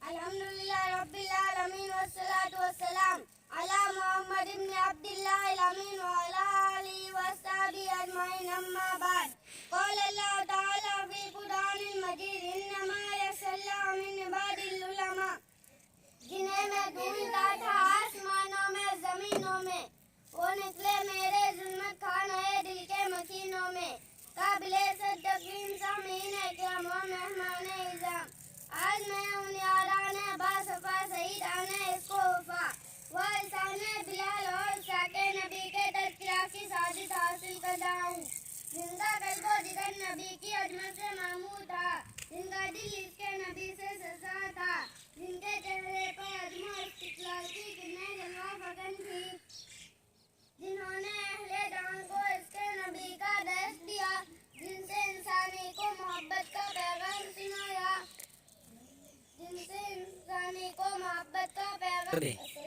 الحمدللہ رب العالمین والصلاة والسلام علی محمد ابن عبداللہ الامین وعلی آلہ وصحبہ اجمعین اما بعد قال اللہ تعالی فی قرآن المجید انما یخشی اللہ من عباد العلماء جنہیں میں ڈھونڈتا تھا آسمانوں میں زمینوں میں وہ نکلے میرے ظلمت خانہ دل کے مکینوں میں قابل صدقین سامعین اکرام و مہمان اعظام آج میں ان یارانے باصفا سعیدانے اس کو وفا وہ لسانے بلال اور ساکے نبی کے تذکرہ کی سعادت حاصل کرتا ہوں جن کا قلب و جگر نبی کی عظمت سے معمور تھا جن کا دل اس کے نبی سے سرسا تھا جن کے چہرے پر عزم و استقلال کی کرنیں جلوہ فکن تھی جنہوں نے اہل دان کو اس کے نبی کا درس دیا جن سے انسانی کو محبت کا پیغام سنایا جن سے انسانی کو محبت کا پیغام